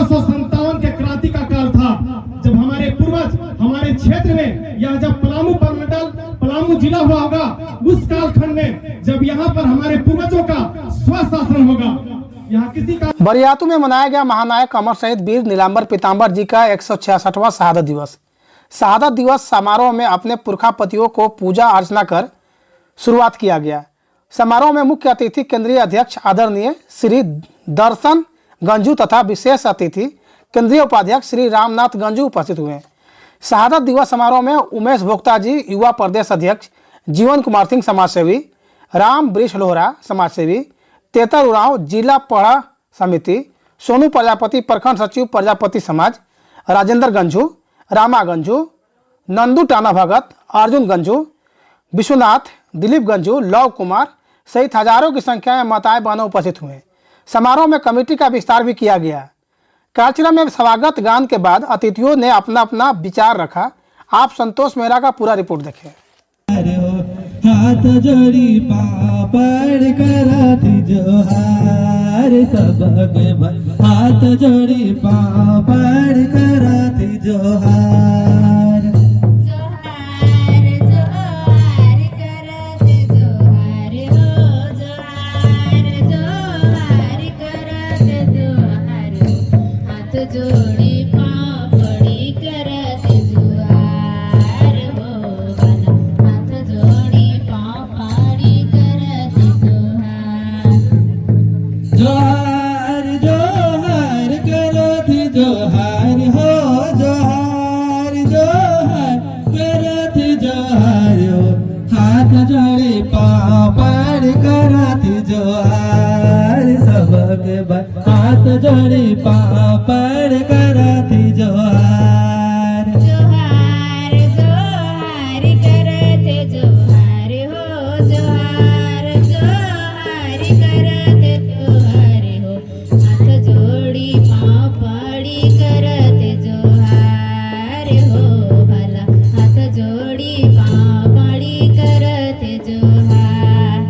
1857 के क्रांति का काल था, जब हमारे पूर्वज हमारे क्षेत्र में, यह जब पलामू परमंडल पलामू जिला हुआ होगा, उस कालखंड में जब यहाँ पर हमारे पूर्वजों का स्वशासन होगा। यहाँ किसी का बरियातू में मनाया गया महानायक अमर शहीद वीर नीलांबर पीताम्बर जी का 166वां शहादत दिवस। शहादत दिवस समारोह में अपने पुरखापतियों को पूजा अर्चना कर शुरुआत किया गया। समारोह में मुख्य अतिथि केंद्रीय अध्यक्ष आदरणीय श्री दर्शन गंजू तथा विशेष अतिथि केंद्रीय उपाध्यक्ष श्री रामनाथ गंजू उपस्थित हुए। शहादत दिवस समारोह में उमेश भोक्ता जी युवा प्रदेश अध्यक्ष, जीवन कुमार सिंह समाजसेवी, राम वृक्ष लोहरा समाजसेवी, तेतर उरांव जिला पढ़ा समिति, सोनू प्रजापति प्रखंड सचिव प्रजापति समाज, राजेंद्र गंजू, रामा गंजू, नंदू टाना भगत, अर्जुन गंजू, विश्वनाथ, दिलीप गंजू, लव कुमार सहित हजारों की संख्या में माताएं बहनों उपस्थित हुए। समारोह में कमेटी का विस्तार भी किया गया। कार्यक्रम में स्वागत गान के बाद अतिथियों ने अपना अपना विचार रखा। आप संतोष मेहरा का पूरा रिपोर्ट देखें। हाथ जोड़ी पापड़ कराती जोहार सबके हाथ जोड़ी पापड़ कराती जोहार जोहार जोहार करते जोहार हो जोहार जोहार करते जोहार हो हाथ जोड़ी पापड़ी करते जोहार हो हाथ जोड़ी पापड़ी करते जोहार जोहार जोहार करती जोहार हो जोहार जोहार करती जोहार हो हाथ जोड़ी पापड़ करती जोहार सबके हाथ जोड़ी पापड़ करती जोहार जोहार जोहार करते जोहार हो जोहार जोहार करते जोहार हो हाथ जोड़ी पापड़ी करते जोहार हो भला हाथ जोड़ी पापड़ी करते जोहार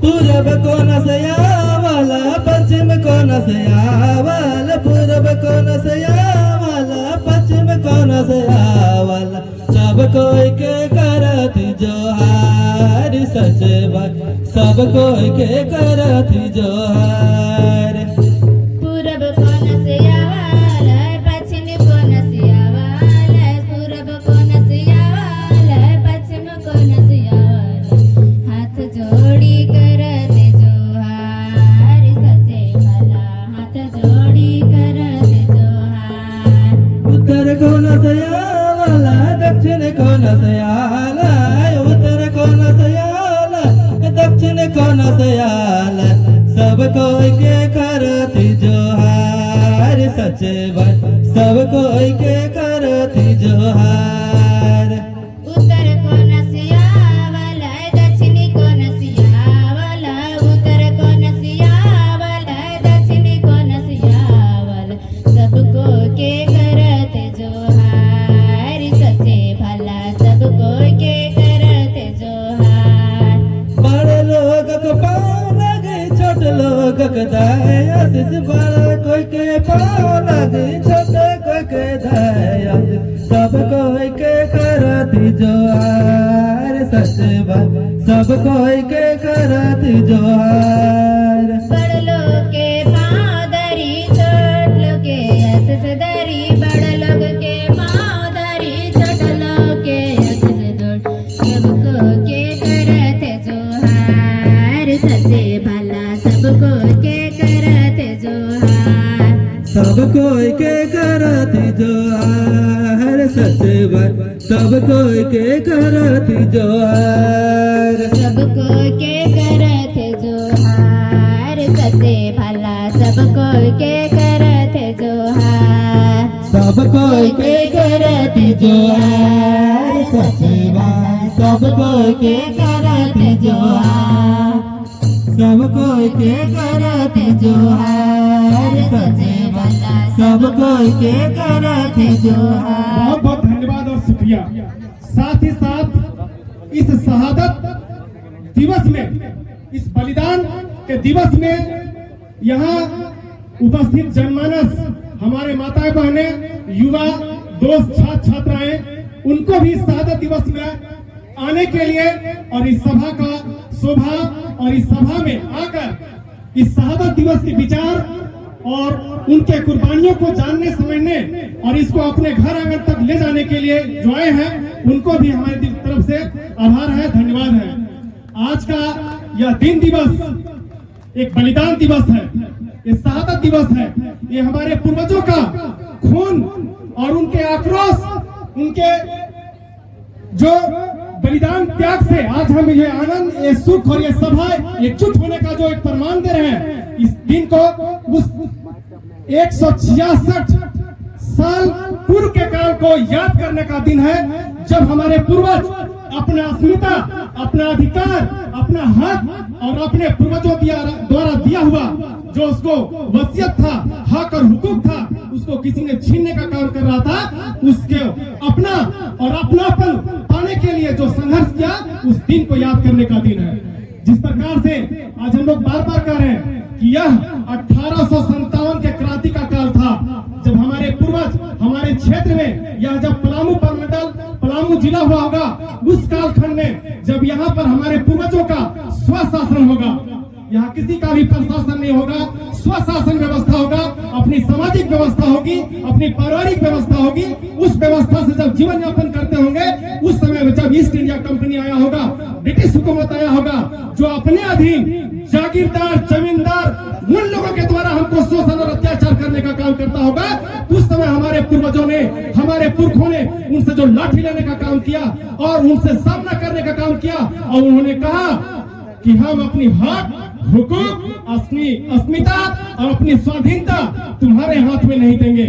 पूरब कोन से आवाला पश्चिम कोन से आवाला पूरब कोन से आवाला पश्चिम कोन से आवाला सब कोई के करती जोहार सचे बात सब कोई के करती जोहार पूरब कोन से आवाला पश्चिम कोन से आवाला पूरब कोन से आवाला पश्चिम कोन से आवाला हाथ जोड़ी करते जोहार सचे भला हाथ जोड़ी करते जोहार उत्तर कोन से आवाला दक्षिण कोन से आला उत्तर कोन से आला दक्षिण कोन से आला सब कोई के करती जोहार सचे बात सब कोई के करती जोहार उत्तर कोन से आवाला दक्षिण कोन से आवाला उत्तर कोन से आवाला दक्षिण कोन से आवाला सबको के करते जोहार सचे भला सबको के करते जोहार बड़े लोग को पाँव लगे छोट लोग को दाएं आशीष बड़ा कोई के पाँव लगे छोटे कोई के दाएं आशीष सब कोई के करती जोहार सचे बात सब कोई के करती जोहार बड़ लोग के पाँव धरी छोट लोग के आशीष धरी बड़ लोग के पाँव धरी छोट लोग के आशीष धरी सबको के करते जोहार सचे भला सबको के करते जोहार सब कोई के करती जोहार सचे बात सब कोई के करती जोहार सबको के करते जोहार सचे भला सबको के करते जोहार सब कोई के करती जोहार सचे बात सब कोई के करती जोहार सब कोई के करती जोहार सचे बात सब कोई के करती जोहार। बहुत बहुत धन्यवाद और शुक्रिया। साथ ही साथ इस शहादत दिवस में, इस बलिदान के दिवस में यहाँ उपस्थित जनमानस, हमारे माताएं बहने, युवा दोस्त, छात्र छात्राएं, उनको भी शहादत दिवस में आने के लिए और इस सभा का शोभा और इस सभा में आकर इस शहादत दिवस के विचार और उनके कुर्बानियों को जानने समझने और इसको अपने घर आंगन तक ले जाने के लिए जो आए हैं, उनको भी हमारी तरफ से आभार है, धन्यवाद है। आज का यह दिन दिवस एक बलिदान दिवस है, ये शहादत दिवस है। ये हमारे पूर्वजों का खून और उनके आक्रोश, उनके जो बलिदान त्याग से आज हम ये आनंद, ये सुख और ये सभा एकजुट होने का जो एक प्रमाण दे रहे हैं। इस दिन को उस 166 साल पूर्व के काल को याद करने का दिन है, जब हमारे पूर्वज अपना अस्मिता, अपना अधिकार, अपना हक और अपने पूर्वजों द्वारा दिया हुआ जो उसको वसीयत था, हक और हुकूक था, उसको किसी ने छीनने का काम कर रहा था। उसके अपना और अपनापन पाने के लिए जो संघर्ष किया, उस दिन को याद करने का दिन है। जिस प्रकार से आज हम लोग बार बार कह रहे हैं कि यह 1857 के क्रांति का काल था, जब हमारे पूर्वज हमारे क्षेत्र में, यह जब पलामू परमंडल, पलामू जिला हुआ होगा, उस कालखंड में जब यहाँ पर हमारे पूर्वजों का स्वशासन होगा, यहाँ किसी का भी प्रशासन नहीं होगा, स्वशासन व्यवस्था होगा, अपनी सामाजिक व्यवस्था होगी, अपनी पारिवारिक व्यवस्था होगी। उस व्यवस्था से जब जीवन यापन करते होंगे, उस समय में जब ईस्ट इंडिया कंपनी आया होगा, ब्रिटिश हुकूमत आया होगा, जो अपने अधीन जागीरदार, जमींदार, उन लोगों के द्वारा हमको शोषण और अत्याचार करने का काम करता होगा, उस समय हमारे पूर्वजों ने, हमारे पुरखों ने उनसे जो लाठी लेने का काम किया और उनसे सामना करने का काम किया, और उन्होंने कहा कि हम अपनी हक, हुकूक, अपनी अस्मिता और अपनी स्वाधीनता तुम्हारे हाथ में नहीं देंगे।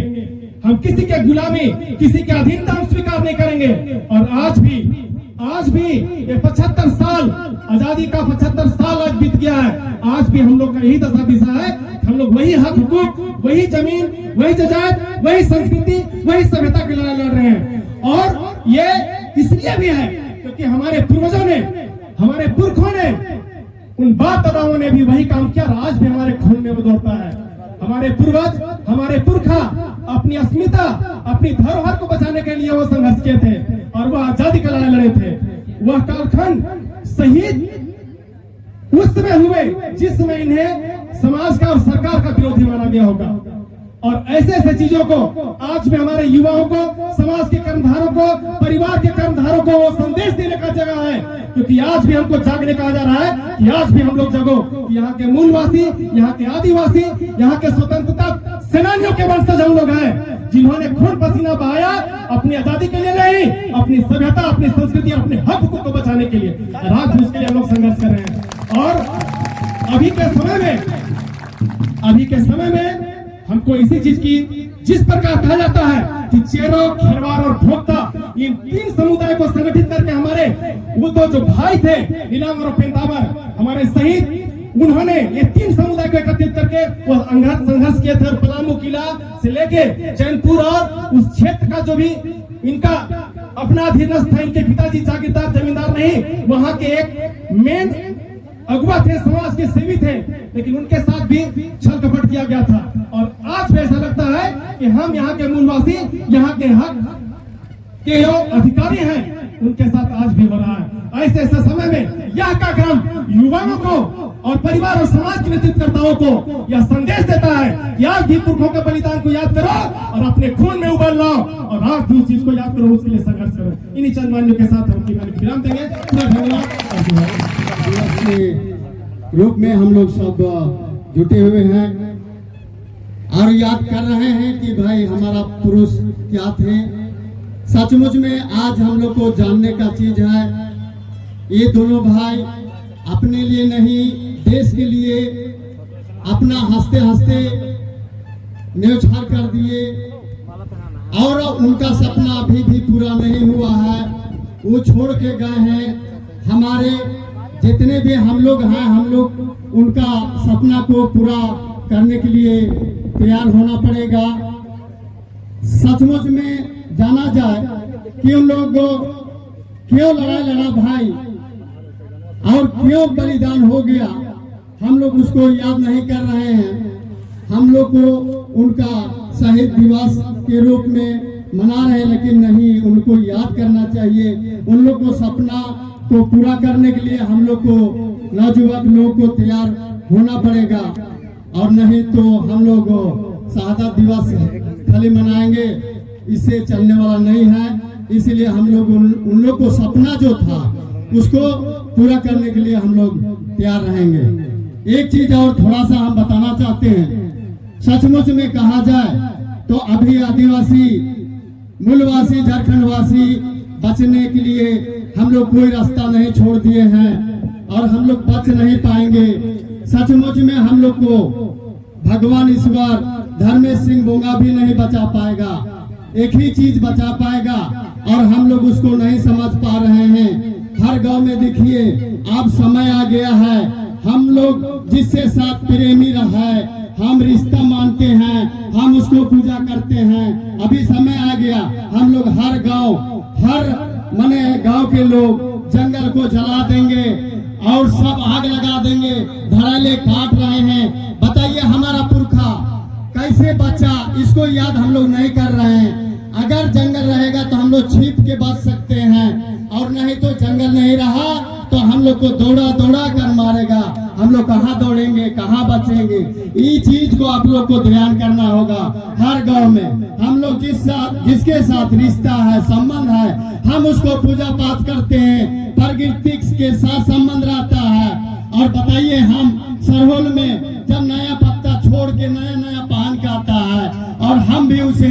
हम किसी के गुलामी, किसी के अधीनता हम स्वीकार नहीं करेंगे। और आज भी ये 75 साल आजादी का 75 साल आज बीत गया है। आज भी हम लोग का यही दशा दिशा है, हम लोग वही हक, हुकूक, वही जमीन, वही जायदाद, वही संस्कृति, वही सभ्यता की लड़ाई लड़ रहे हैं। और ये इसलिए भी है क्योंकि हमारे पूर्वजों ने, हमारे पुरखों ने, उन बाप दादाओं ने भी वही काम किया। आज भी हमारे खून में वो दौड़ता है। हमारे पूर्वज, हमारे पुरखा अपनी अस्मिता, अपनी धरोहर को बचाने के लिए वो संघर्ष किए थे और वह आजादी का लड़ाई लड़े थे। वह कालखंड शहीद उस समय हुए जिस समय इन्हें समाज का और सरकार का विरोधी माना गया होगा। और ऐसे ऐसे चीजों को आज में हमारे युवाओं को, समाज के कर्मधारों को, परिवार के कर्मधारों को वो संदेश देने का जगह है, क्योंकि आज भी हमको जागने कहा जा रहा है कि आज भी हम लोग जगो। यहाँ के मूलवासी, यहाँ के आदिवासी, यहाँ के स्वतंत्रता सेनानियों के वंशज हम लोग हैं, जिन्होंने खून पसीना बहाया अपनी आजादी के लिए नहीं, अपनी सभ्यता, अपनी संस्कृति, अपने हक को बचाने के लिए। आज भी उसके लिए हम लोग संघर्ष कर रहे हैं। और अभी के समय में हमको इसी चीज की, जिस प्रकार कहा जाता है कि चेरो, खेरवार और भोक्ता, इन 3 समुदाय को संगठित करके हमारे वो दो जो भाई थे, नीलांबर और पेंतावर, हमारे शहीद, उन्होंने ये 3 समुदाय को एकत्रित करके वो संघर्ष किए थे। और पलामू किला से लेके चैनपुर और उस क्षेत्र का जो भी इनका अपना अधीनस्थ था, इनके पिताजी जागीरदार, जमींदार नहीं, वहां के एक मेन अगुवा थे, समाज के सेवी थे, लेकिन उनके साथ भी छल कपट किया गया था। और आज भी ऐसा लगता है कि हम यहाँ के मूलवासी, यहाँ के हक के जो अधिकारी हैं, उनके साथ आज भी हो रहा है। ऐसे ऐसे समय में यह कार्यक्रम युवाओं को और परिवार और समाज के नेतृत्वकर्ताओं को यह संदेश देता है कि आज भी पुरखों के बलिदान को याद करो और अपने खून में उबल लाओ, और आज भी उस चीज को याद करो, उसके लिए संघर्ष करो। इन्हीं चंद वाक्यों के साथ हम विराम देंगे। पूरा धन्यवाद। रूप में हम लोग सब जुटे हुए हैं और याद कर रहे हैं कि भाई हमारा पुरुष क्या थे। सचमुच में आज हम लोग को जानने का चीज है, ये दोनों भाई अपने लिए नहीं, देश के लिए अपना हंसते हंसते न्यौछावर कर दिए, और उनका सपना अभी भी पूरा नहीं हुआ है। वो छोड़ के गए हैं। हमारे जितने भी हम लोग हैं, हम लोग उनका सपना को पूरा करने के लिए तैयार होना पड़ेगा। सचमुच में जाना जाए कि उन लोग क्यों लड़ाई लड़ा भाई और क्यों बलिदान हो गया, हम लोग उसको याद नहीं कर रहे हैं। हम लोग को उनका शहीद दिवस के रूप में मना रहे हैं, लेकिन नहीं, उनको याद करना चाहिए। उन लोग को सपना को पूरा करने के लिए हम लोग को नौजवान लोग को तैयार होना पड़ेगा, और नहीं तो हम लोग शहादत दिवस खाली मनाएंगे, इससे चलने वाला नहीं है। इसलिए हम लोग उन लोग को सपना जो था उसको पूरा करने के लिए हम लोग तैयार रहेंगे। एक चीज और थोड़ा सा हम बताना चाहते हैं, सचमुच में कहा जाए तो अभी आदिवासी, मूलवासी, झारखंडवासी बचने के लिए हम लोग कोई रास्ता नहीं छोड़ दिए हैं और हम लोग बच नहीं पाएंगे। सचमुच में हम लोग को भगवान ईश्वर धर्मेश सिंह बोंगा भी नहीं बचा पाएगा, एक ही चीज बचा पाएगा, और हम लोग उसको नहीं समझ पा रहे हैं। हर गांव में देखिए अब समय आ गया है, हम लोग जिससे साथ प्रेमी रहा है, हम रिश्ता मानते हैं, हम उसको पूजा करते हैं। अभी समय आ गया, हम लोग हर गांव, हर माने गांव के लोग जंगल को जला देंगे और सब आग लगा देंगे, धड़ल्ले काट रहे हैं। बताइए हमारा पुरखा कैसे बचा, इसको याद हम लोग नहीं कर रहे हैं। अगर जंगल रहेगा तो हम लोग छिप के बच सकते हैं, और नहीं तो जंगल नहीं रहा तो हम लोग को दौड़ा दौड़ा कर मारेगा। हम लोग कहाँ दौड़ेंगे, कहाँ बचेंगे? ये चीज को आप लोग को ध्यान करना होगा। हर गांव में हम लोग जिसके साथ रिश्ता है, संबंध है, हम उसको पूजा पाठ करते हैं, प्रकृति के साथ संबंध रहता है। और बताइए हम सरहोल में जब नया पत्ता छोड़ के नया नया पान का आता है, और हम भी उसे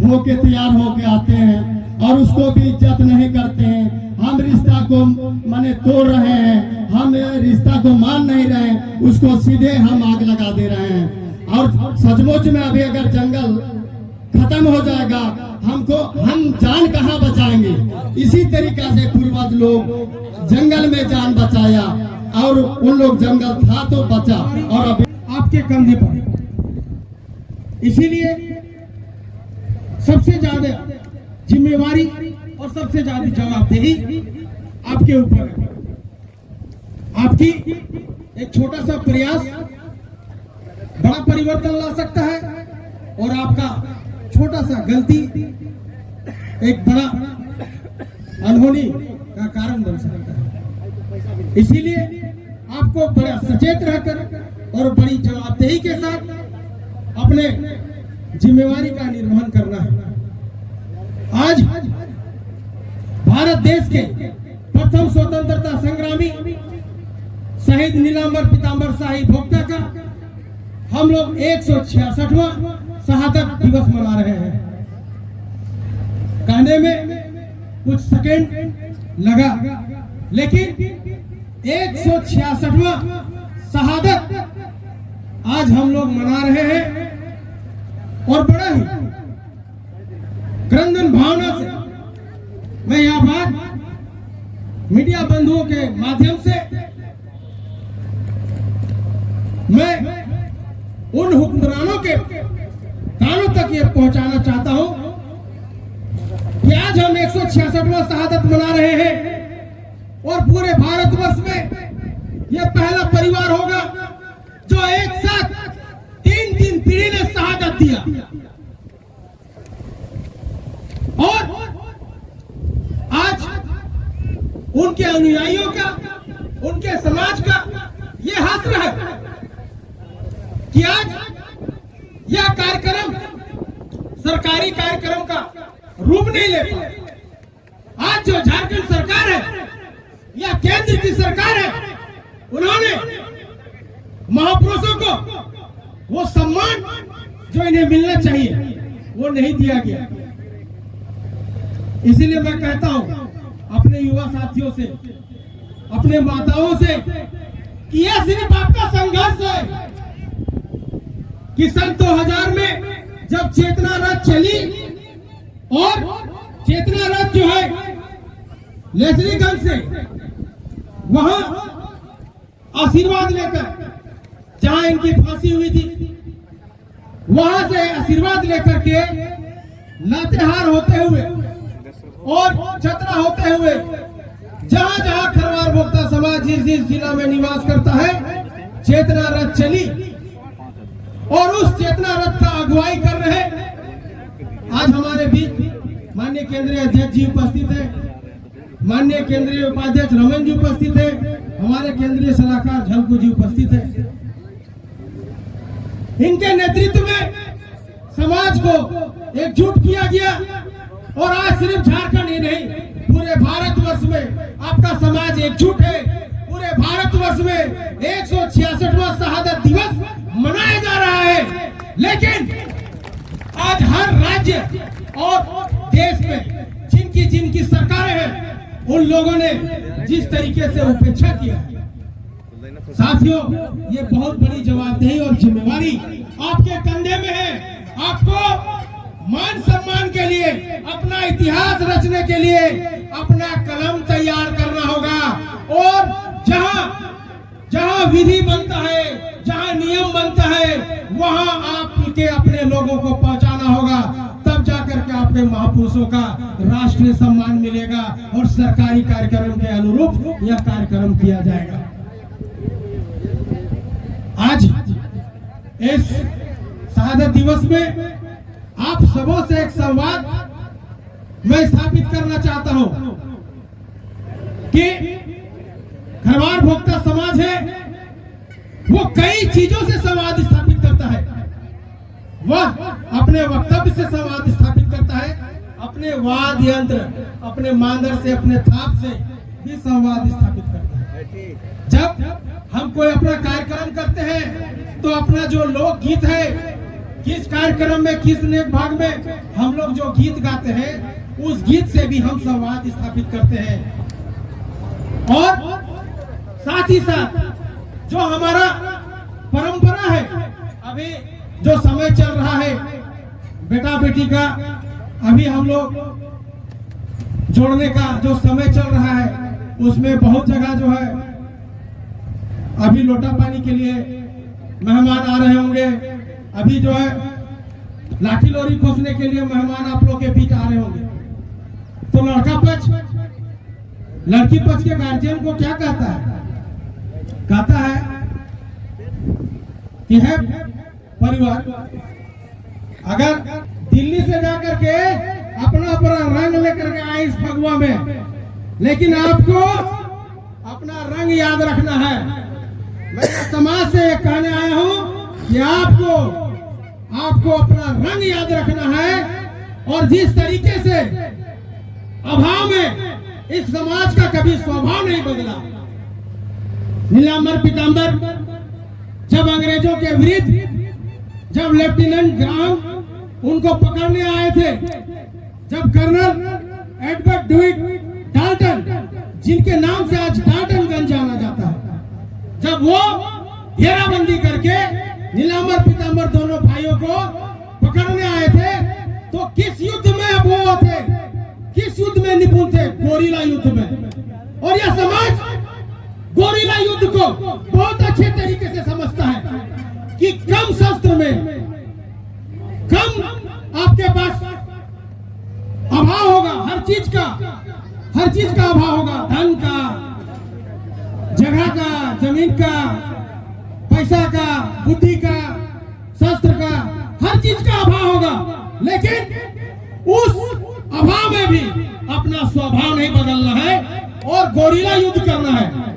होके तैयार होके आते हैं और उसको भी इज्जत नहीं करते हैं। हम रिश्ता को माने तोड़ रहे हैं, हम रिश्ता को मान नहीं रहे हैं, उसको सीधे हम आग लगा दे रहे हैं। और सचमुच में अभी अगर जंगल खत्म हो जाएगा, हम जान कहाँ बचाएंगे? इसी तरीका से पूर्वज लोग जंगल में जान बचाया, और उन लोग जंगल था तो बचा, और अभी आपके कंधे पर। इसीलिए सबसे ज्यादा जिम्मेवारी और सबसे ज्यादा जवाबदेही आपके ऊपर है। आपकी एक छोटा सा प्रयास बड़ा परिवर्तन ला सकता है, और आपका छोटा सा गलती एक बड़ा अनहोनी का कारण बन सकता है। इसीलिए आपको बड़ा सचेत रहकर और बड़ी जवाबदेही के साथ अपने जिम्मेवारी का निर्वहन करना है। आज भारत देश के प्रथम स्वतंत्रता संग्रामी शहीद नीलांबर पीतांबर शाही भोक्ता का हम लोग 166वां शहादत दिवस मना रहे हैं। कहने में कुछ सेकेंड लगा, लेकिन 166वां शहादत आज हम लोग मना रहे हैं, और बड़ा ही क्रंदन भावना से मैं यह बात मीडिया बंधुओं के माध्यम से मैं उन हुक्मरानों के कानों तक ये पहुंचाना चाहता हूं कि आज हम 166वां शहादत मना रहे हैं, और पूरे भारतवर्ष में यह पहला परिवार होगा जो एक साथ 3 पीढ़ी ने शहादत दिया। और आज उनके अनुयायियों का, उनके समाज का यह हश्र है कि आज यह कार्यक्रम सरकारी कार्यक्रम का रूप नहीं ले पाए। आज जो झारखंड सरकार है या केंद्र की सरकार है, उन्होंने महापुरुषों को वो सम्मान जो इन्हें मिलना चाहिए वो नहीं दिया गया। इसीलिए मैं कहता हूं अपने युवा साथियों से, अपने माताओं से कि यह सिर्फ आपका संघर्ष है कि सन 2000 में जब चेतना रथ चली, और चेतना रथ जो है लेसलीगंज से वहां आशीर्वाद लेकर, जहां इनकी फांसी हुई थी, वहां से आशीर्वाद लेकर के लातेहार होते हुए और चतरा होते हुए जहां जहां खरवार भोक्ता समाज जिस जिला में निवास करता है, चेतना रथ चली। और उस चेतना रथ का अगुवाई कर रहे आज हमारे बीच माननीय केंद्रीय अध्यक्ष जी उपस्थित है, माननीय केंद्रीय उपाध्यक्ष रमन जी उपस्थित है, हमारे केंद्रीय सलाहकार झलकू जी उपस्थित है। इनके नेतृत्व में समाज को एकजुट किया गया और आज सिर्फ झारखंड ही नहीं, पूरे भारतवर्ष में आपका समाज एकजुट है। पूरे भारतवर्ष में 166वां शहादत दिवस मनाया जा रहा है। लेकिन आज हर राज्य और देश में जिनकी सरकारें हैं, उन लोगों ने जिस तरीके से उपेक्षा किया, साथियों, ये बहुत बड़ी जवाबदेही और जिम्मेवारी आपके कंधे में है। आपको मान सम्मान के लिए, अपना इतिहास रचने के लिए अपना कलम तैयार करना होगा और जहां विधि बनता है, जहां नियम बनता है, वहां आपके अपने लोगों को पहुंचाना होगा। तब जाकर के आपके महापुरुषों का राष्ट्रीय सम्मान मिलेगा और सरकारी कार्यक्रम के अनुरूप यह कार्यक्रम किया जाएगा। आज इस शहादत दिवस में आप सबों से एक संवाद मैं स्थापित करना चाहता हूं कि खरवार भोक्ता समाज है, वो कई चीजों से संवाद स्थापित करता है। वह अपने वक्तव्य से संवाद स्थापित करता है, अपने वाद यंत्र, अपने मांदर से, अपने थाप से भी संवाद स्थापित करता है। जब हम कोई अपना कार्यक्रम करते हैं तो अपना जो लोकगीत है, किस कार्यक्रम में, किस नेक भाग में हम लोग जो गीत गाते हैं, उस गीत से भी हम संवाद स्थापित करते हैं। और साथ ही साथ जो हमारा परंपरा है, अभी जो समय चल रहा है बेटा बेटी का, अभी हम लोग जोड़ने का जो समय चल रहा है, उसमें बहुत जगह जो है अभी लोटा पानी के लिए मेहमान आ रहे होंगे। अभी जो है लाठी लोरी खोसने के लिए मेहमान आप लोग के बीच आ रहे होंगे। तो लड़का पक्ष लड़की पक्ष के गार्जियन को क्या कहता है? कहता है कि है परिवार, अगर दिल्ली से जाकर के अपना रंग लेकर के आए इस फगुआ में, लेकिन आपको अपना रंग याद रखना है। मैं समाज से कहने आया हूं कि आपको अपना रंग याद रखना है। और जिस तरीके से अभाव में इस समाज का कभी स्वभाव नहीं बदला, नीलांबर पीतांबर जब अंग्रेजों के विरुद्ध, जब लेफ्टिनेंट ग्राहम उनको पकड़ने आए थे, जब कर्नल एडवर्ड ड्यूइट डाल्टन, जिनके नाम से आज डाल्टनगंज जाना जाता है, जब वो घेराबंदी करके नीलांबर पीतांबर दोनों भाइयों को पकड़ने आए थे, तो किस युद्ध में वो थे, किस युद्ध में निपुण थे? गोरिल्ला युद्ध में। और यह समाज गोरिल्ला युद्ध को बहुत अच्छे तरीके से समझता है कि कम शस्त्र में, कम आपके पास अभाव होगा, हर चीज का अभाव होगा, धन का, जगह का, जमीन का, पैसा का, बुद्धि का, शस्त्र का, हर चीज का अभाव होगा। लेकिन उस अभाव में भी अपना स्वभाव नहीं बदलना है और गोरिल्ला युद्ध करना है।